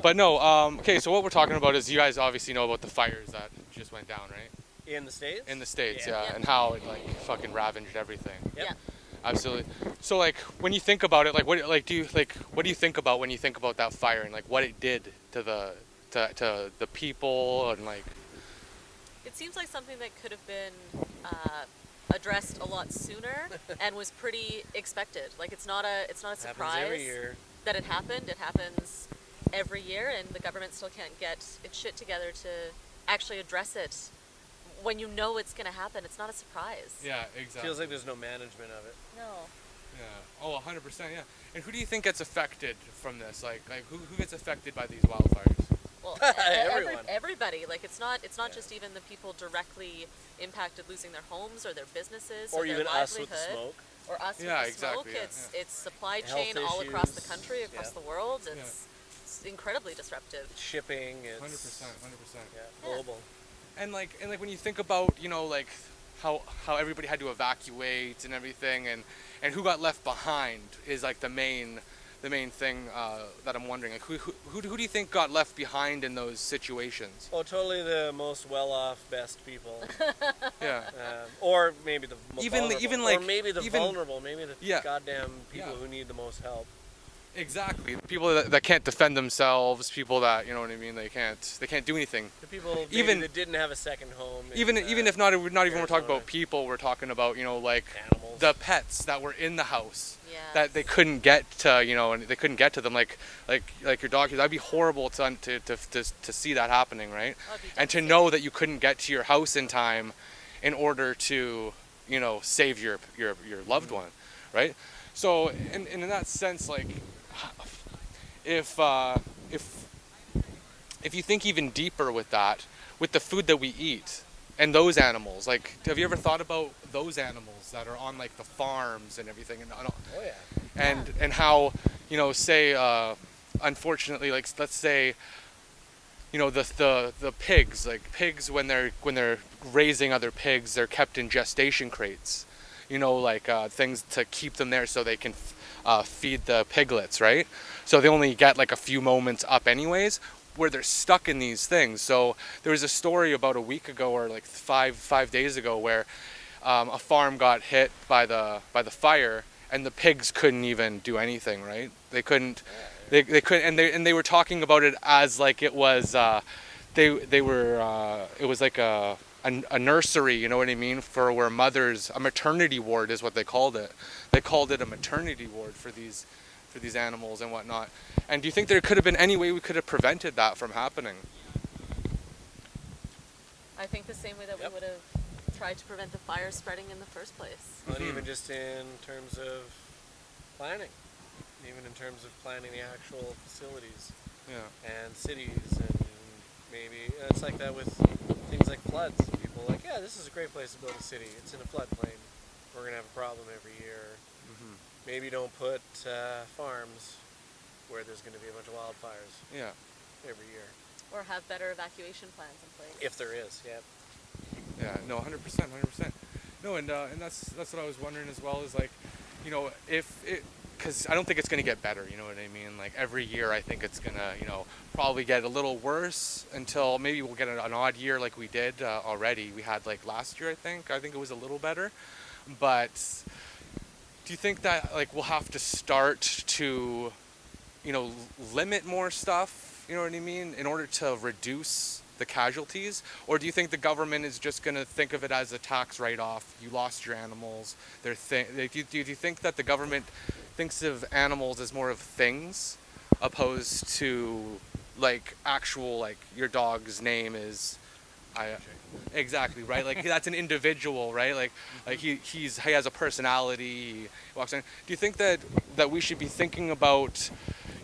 But no, okay, so what we're talking about is you guys obviously know about the fires that just went down, right? In the States? In the States, Yeah. yeah, and how it like fucking ravaged everything. Yep. Yeah. Absolutely. So like when you think about it, like what do you think about when you think about that fire and like what it did to the people and like It seems like something that could have been addressed a lot sooner and was pretty expected. Like it's not a Happens surprise every year. that it happened. It happens every year, and the government still can't get its shit together to actually address it. When you know it's going to happen, it's not a surprise. yeah, exactly. Feels like there's no management of it. No. Yeah. Oh, 100%, yeah. And who do you think gets affected from this? Like who gets affected by these wildfires? Well, Everyone. everybody. Like it's not Yeah. just even the people directly impacted losing their homes or their businesses Or their even us with livelihood. the smoke. Or us Yeah, with the smoke. exactly, yeah, It's supply Health chain all across the issues, country, across yeah. the world. It's incredibly disruptive. Shipping, it's 100%. yeah, Yeah. global. And like when you think about, you know, like how everybody had to evacuate and everything and who got left behind is like the main thing that I'm wondering. Like who do you think got left behind in those situations? Oh, totally the most well-off, best people. Yeah. Or maybe the Even vulnerable. like or maybe the even- vulnerable, maybe the Yeah. goddamn people Yeah. who need the most help. Exactly. People that can't defend themselves, people that, you know what I mean, they can't do anything. The people maybe Even- that didn't have a second home. Even if not even we're talking Arizona. about people, we're talking about, you know, like Animals. the pets that were in the house. Yeah. That they couldn't get to, you know, and they couldn't get to them, like your dog. That'd be horrible to see that happening, right? That'd be And to devastating. know that you couldn't get to your house in time, in order to, you know, save your loved one, right? So, in that sense, like, if you think even deeper with that, with the food that we eat and those animals, like, have you ever thought about those animals that are on like the farms and everything, and Oh yeah. and how, you know, say unfortunately, like let's say, you know, the pigs, like pigs when they're raising other pigs, they're kept in gestation crates, you know, like things to keep them there so they can feed the piglets, right? So they only get like a few moments up anyways, where they're stuck in these things. So there was a story about a week ago or like five days ago where a farm got hit by the fire and the pigs couldn't even do anything, right? They couldn't, they couldn't, and they were talking about it as like it was, it was like a nursery, you know what I mean, for where mothers, a maternity ward is what they called it. They called it a maternity ward for these animals and whatnot. And do you think there could have been any way we could have prevented that from happening? I think the same way that Yep. we would have tried to prevent the fire spreading in the first place. Not even just in terms of planning, even in terms of planning the actual facilities Yeah. and cities, and maybe it's like that with things like floods. People are like, yeah, this is a great place to build a city. It's in a floodplain. We're gonna have a problem every year. Mm-hmm. Maybe don't put farms where there's gonna be a bunch of wildfires Yeah. every year, Or have better evacuation plans in place. if there is. Yeah. Yeah, no, 100%. No, and that's what I was wondering as well, is like, you know, if it, because I don't think it's gonna get better, you know what I mean? Like every year, I think it's gonna, you know, probably get a little worse until maybe we'll get an odd year like we did already. We had like last year, I think it was a little better, but do you think that like we'll have to start to, you know, limit more stuff, you know what I mean, in order to reduce the casualties? Or do you think the government is just going to think of it as a tax write-off? You lost your animals. Do you think that the government thinks of animals as more of things opposed to like actual, like your dog's name is exactly, right? Like that's an individual, right? Like he has a personality, he walks in. Do you think that we should be thinking about,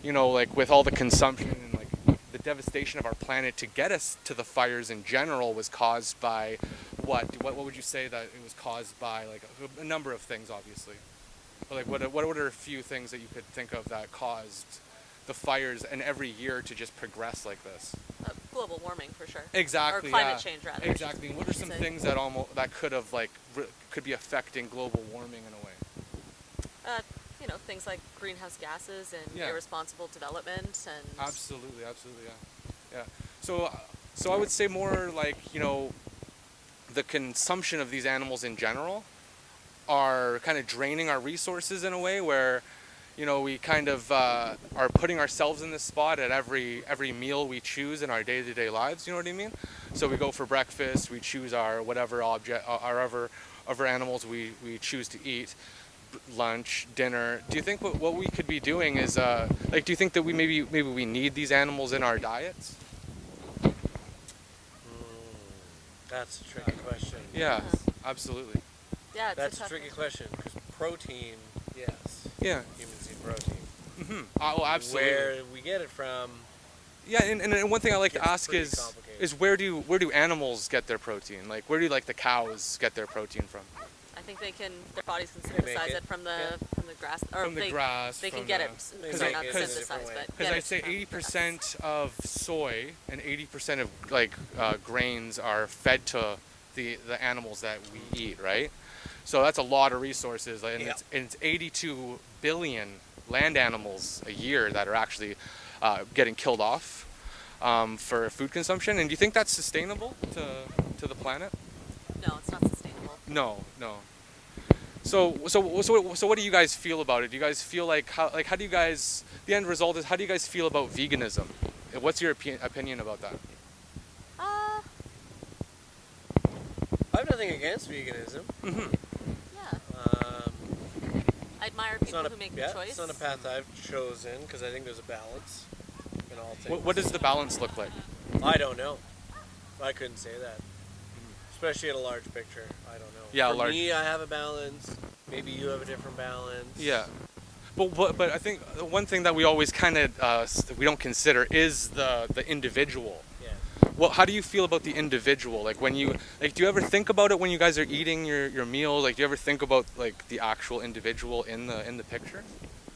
you know, like with all the consumption and like the devastation of our planet to get us to the fires in general was caused by what would you say that it was caused by? Like a number of things, obviously. But like what are a few things that you could think of that caused the fires and every year to just progress like this? Global warming, for sure. Exactly. Or climate yeah. change, rather. Exactly. What are some things that could have like could be affecting global warming in a way? you know, things like greenhouse gases and Yeah. irresponsible development and Absolutely, yeah. So I would say more like, you know, the consumption of these animals in general are kind of draining our resources in a way where, you know, we kind of are putting ourselves in this spot at every meal we choose in our day-to-day lives. You know what I mean? So we go for breakfast, we choose our whatever object, our other animals we choose to eat, lunch, dinner. Do you think what we could be doing is like? Do you think that maybe we need these animals in our diets? That's a tricky question. Yeah, absolutely. yeah, it's That's a a tough tricky one. question because protein, yes, Yeah. humans eat protein. Mm-hmm. Oh, absolutely. Where we get it from, Yeah, and one thing I like to Gets ask pretty is complicated. where do animals get their protein? Like where do like the cows get their protein from? I think their bodies can They make synthesize it, it from the yeah. grass, or From the grass, They can from get the- it. They Sorry, make not it in a synthesize, different way. but Because get I it say from the grass. 80% of soy and 80% of like grains are fed to the animals that we eat, right? So that's a lot of resources, and Yeah. it's 82 billion land animals a year that are actually getting killed off for food consumption. And do you think that's sustainable to the planet? No, it's not sustainable. No. So what do you guys feel about it? Do you guys feel like how do you guys, the end result is, how do you guys feel about veganism? What's your opinion about that? I have nothing against veganism. Mm-hmm. Yeah, I admire It's people not a who make yeah, the choice. It's not a path I've chosen because I think there's a balance in all things. What does the balance look like? I don't know. I couldn't say that. Especially at a large picture, I don't know. Yeah, For large- me, I have a balance. Maybe you have a different balance. Yeah. But I think one thing that we always kind of we don't consider is the individual. Yeah. Well, how do you feel about the individual? Like when you do you ever think about it when you guys are eating your meals? Like do you ever think about like the actual individual in the picture?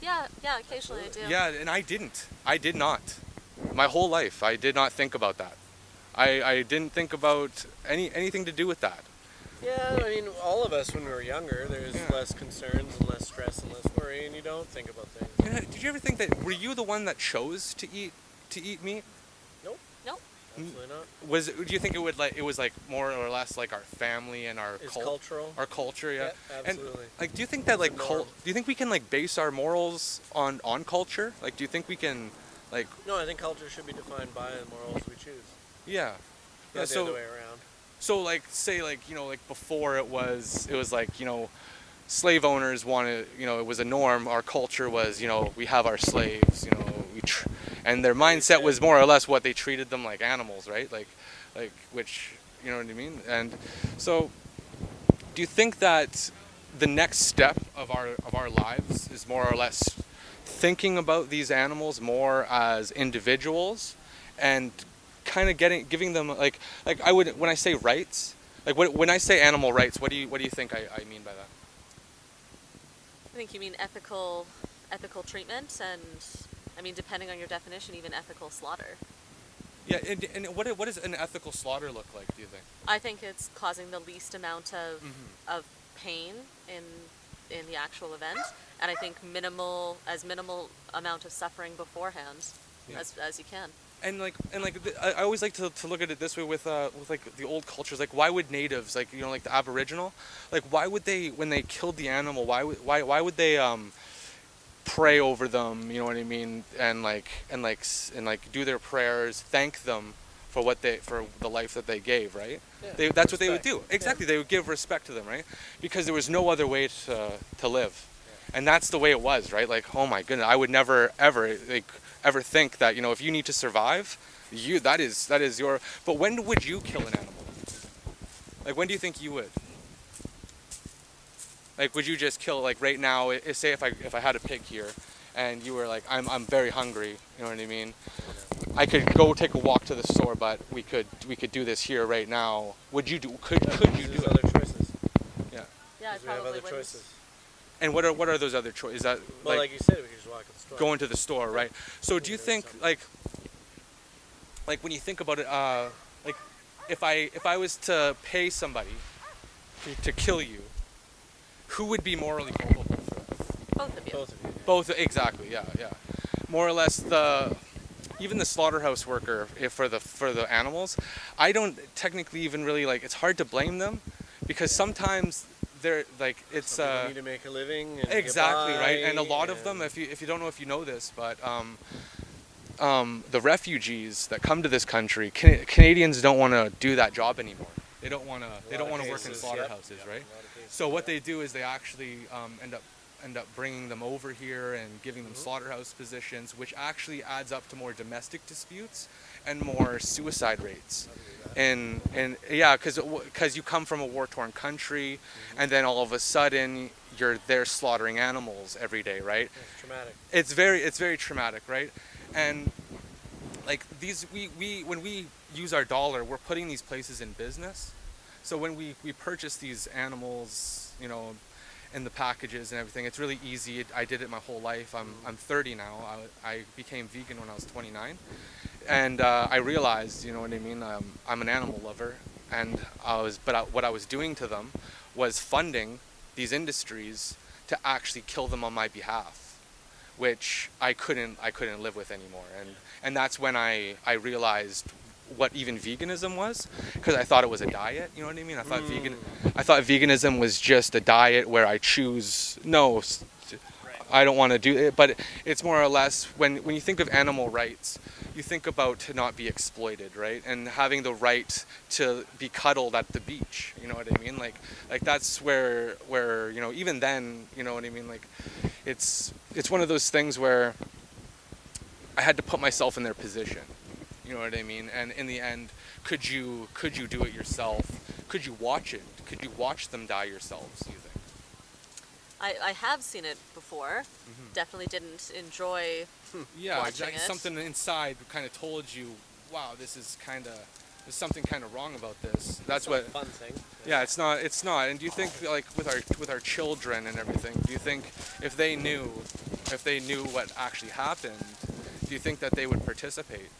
Yeah, occasionally I do. Yeah, and I didn't. I did not. My whole life, I did not think about that. I didn't think about anything to do with that. Yeah, I mean, all of us when we were younger, there's Yeah. less concerns and less stress and less worry, and you don't think about things. And, did you ever think that were you the one that chose to eat meat? Nope, Nope. absolutely not. Do you think it was like more or less like our family and our It's cultural. our culture? Yeah. Yeah, And absolutely. like, do you think that It's a like norm. do you think we can like base our morals on culture? Like, do you think we can like No, I think culture should be defined by the morals we choose. yeah. Not the other way around. So like say like you know like before it was like you know slave owners wanted, you know, it was a norm. Our culture was, you know, we have our slaves, you know, and their mindset was more or less what they treated them like animals, right? Like which, you know what I mean? And so do you think that the next step of our lives is more or less thinking about these animals more as individuals and kind of giving them like I would, when I say rights, like when I say animal rights, what do you think I mean by that? I think you mean ethical treatment, and I mean, depending on your definition, even ethical slaughter. Yeah, and what does an ethical slaughter look like, do you think? I think it's causing the least amount of Mhm. of pain in the actual event, and I think minimal amount of suffering beforehand, Yeah. as you can. And I always like to look at it this way with like the old cultures. Like, why would natives, like, you know, like the Aboriginal, like why would they, when they killed the animal, why would they pray over them? You know what I mean? And do their prayers, thank them for for the life that they gave, right? Yeah, That's what they would respect. do. Exactly, they would give respect to them, right? Because there was no other way to live, and that's the way it was, right? Like, oh my goodness, I would never ever think that, you know, if you need to survive, that is your. But when would you kill an animal? Like, when do you think you would? Like, would you just kill, like, right now? Say if I had a pig here, and you were like, I'm very hungry. You know what I mean? I could go take a walk to the store, but we could do this here right now. Would you do? Could you do There's it? other choices. Yeah. Yeah, I 'Cause we have probably other wouldn't. choices. And what are those other choices? Is that Well, like you said, we could just walk to the store. going to the store, right? So do you There's think something. like when you think about it, like if I was to pay somebody to kill you, who would be morally culpable for that? Both of you. Both of you. Yeah. Both, exactly, yeah, yeah. More or less even the slaughterhouse worker, for the animals, I don't technically even really, like, it's hard to blame them, because sometimes they're like, it's Some people need to make a living and exactly, get by, right. And a lot of them, and if you don't know if you know this, but the refugees that come to this country, Canadians don't want to do that job anymore. They don't want to work in slaughterhouses, Yep, right? a lot of cases, So what yeah. they do is they actually end up bringing them over here and giving them slaughterhouse positions, which actually adds up to more domestic disputes and more suicide rates. And yeah, because you come from a war-torn country, and then all of a sudden you're there slaughtering animals every day, right? It's traumatic. It's very traumatic, right? And like when we use our dollar, we're putting these places in business. So when we purchase these animals, in the packages and everything, it's really easy. I did it my whole life. I'm 30 now. I became vegan when I was 29, and I realized, you know what I mean. I'm an animal lover, and what I was doing to them was funding these industries to actually kill them on my behalf, which I couldn't live with anymore. And that's when I realized what even veganism was, because I thought it was a diet. You know what I mean? I thought veganism was just a diet where I choose I don't want to do it. But it's more or less, when you think of animal rights, you think about to not be exploited, right? And having the right to be cuddled at the beach. You know what I mean? Like that's where even then, you know what I mean? Like it's one of those things where I had to put myself in their position. You know what I mean? And in the end, could you do it yourself? Could you watch it? Could you watch them die yourselves, you think? I have seen it before. Definitely didn't enjoy Yeah, watching exactly. it. Something inside kind of told you, wow, there's something kind of wrong about this. That's It's what. a fun thing. Yeah, it's not. And do you think, like, with our children and everything, do you think if they knew what actually happened, do you think that they would participate?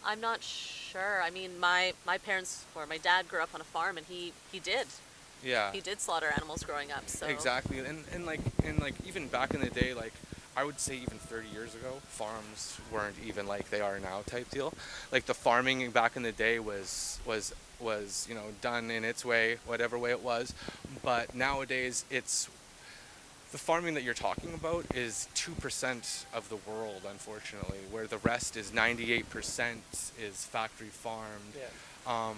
I'm not sure. I mean, my parents, or my dad grew up on a farm, and he did. Yeah. He did slaughter animals growing up. So Exactly. And like even back in the day, like I would say even 30 years ago, farms weren't even like they are now type deal. Like the farming back in the day was done in its way, whatever way it was. But nowadays the farming that you're talking about is 2% of the world, unfortunately, where the rest is 98% is factory farmed. Yeah.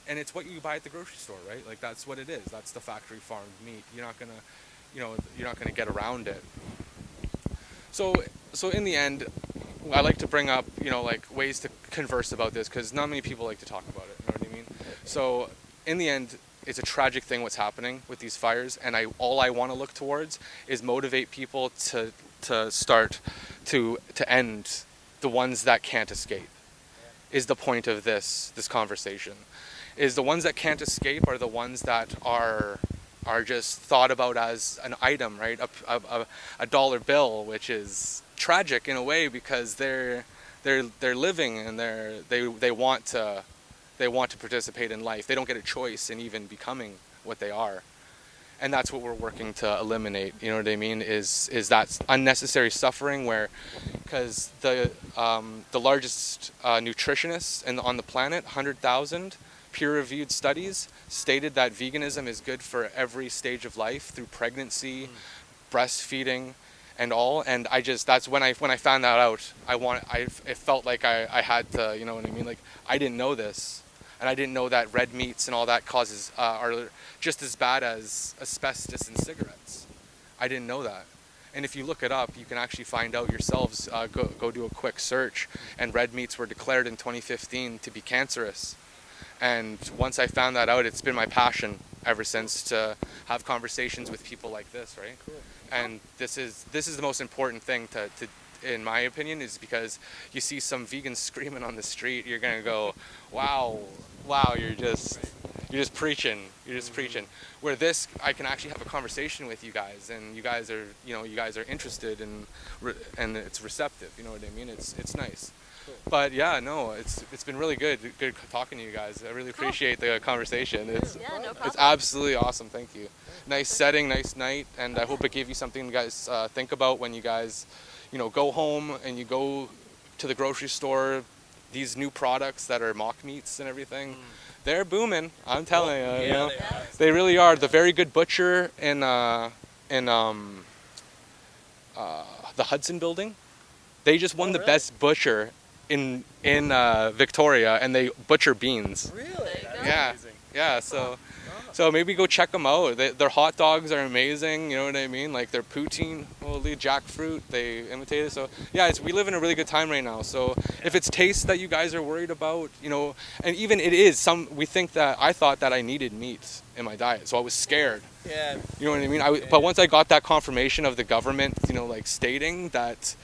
And it's what you buy at the grocery store, right? Like that's what it is. That's the factory farmed meat. You're not gonna get around it. So in the end, I like to bring up, like ways to converse about this, because not many people like to talk about it. You know what I mean? So in the end, it's a tragic thing what's happening with these fires, and all I want to look towards is motivate people to start to end the ones that can't escape. Is the point of this conversation? Is the ones that can't escape are the ones that are just thought about as an item, right? A dollar bill, which is tragic in a way, because they're living and they want to participate in life. They don't get a choice in even becoming what they are. And that's what we're working to eliminate. You know what I mean? Is that unnecessary suffering, where, because the largest nutritionists on the planet, 100,000 peer-reviewed studies, stated that veganism is good for every stage of life, through pregnancy, breastfeeding, and all. And that's when I found that out. It felt like I had to, you know what I mean? Like, I didn't know this. And I didn't know that red meats and all that causes are just as bad as asbestos in cigarettes. I didn't know that. And if you look it up, you can actually find out yourselves. Go do a quick search. And red meats were declared in 2015 to be cancerous. And once I found that out, it's been my passion ever since to have conversations with people like this, right? Cool. And this is the most important thing to in my opinion, is because you see some vegans screaming on the street, you're gonna go, wow, you're just preaching, preaching. Where this, I can actually have a conversation with you guys, and you guys are interested and it's receptive. You know what I mean? It's nice. But yeah, no, it's been really good talking to you guys. I really appreciate the conversation. It's Yeah, no problem. it's absolutely awesome. Thank you. Nice setting, nice night, and I hope it gave you something to guys think about when you guys, go home and you go to the grocery store. These new products that are mock meats and everything, they're booming. I'm telling you, Yeah, you know, they are. they really are. The Very Good Butcher in the Hudson Building, they just won Oh, the really? best butcher in Victoria, and they butcher beans. Really? There you That's go. Yeah, amazing. yeah. So maybe go check them out. Their hot dogs are amazing. You know what I mean? Like their poutine, holy jackfruit, they imitate it. So yeah, we live in a really good time right now. So if it's taste that you guys are worried about, and even it is we think that I thought that I needed meat in my diet, so I was scared. Yeah. You know what I mean? But once I got that confirmation of the government, like stating that.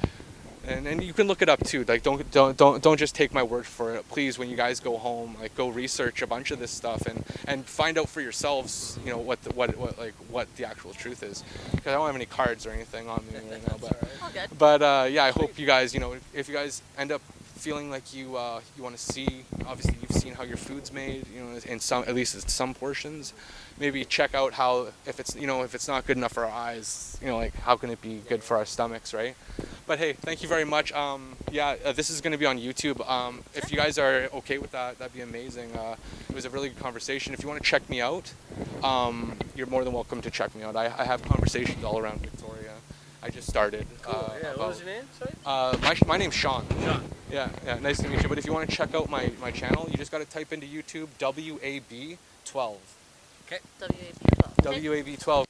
And you can look it up too. Like don't just take my word for it. Please, when you guys go home, like go research a bunch of this stuff and find out for yourselves. What the actual truth is. Because I don't have any cards or anything on me right now. All good. But yeah, I hope you guys, if you guys end up feeling like you want to see, obviously you've seen how your food's made, in some, at least in some portions. Maybe check out how, if it's not good enough for our eyes, like how can it be good for our stomachs, right? But hey, thank you very much. This is going to be on YouTube. If you guys are okay with that, that'd be amazing. It was a really good conversation. If you want to check me out, you're more than welcome to check me out. I have conversations all around Victoria. I just started. Cool. Yeah. What was your name? Sorry. My name's Sean. Sean. Yeah, nice to meet you. But if you want to check out my channel, you just got to type into YouTube WAB12. Okay. WAB12. WAB12.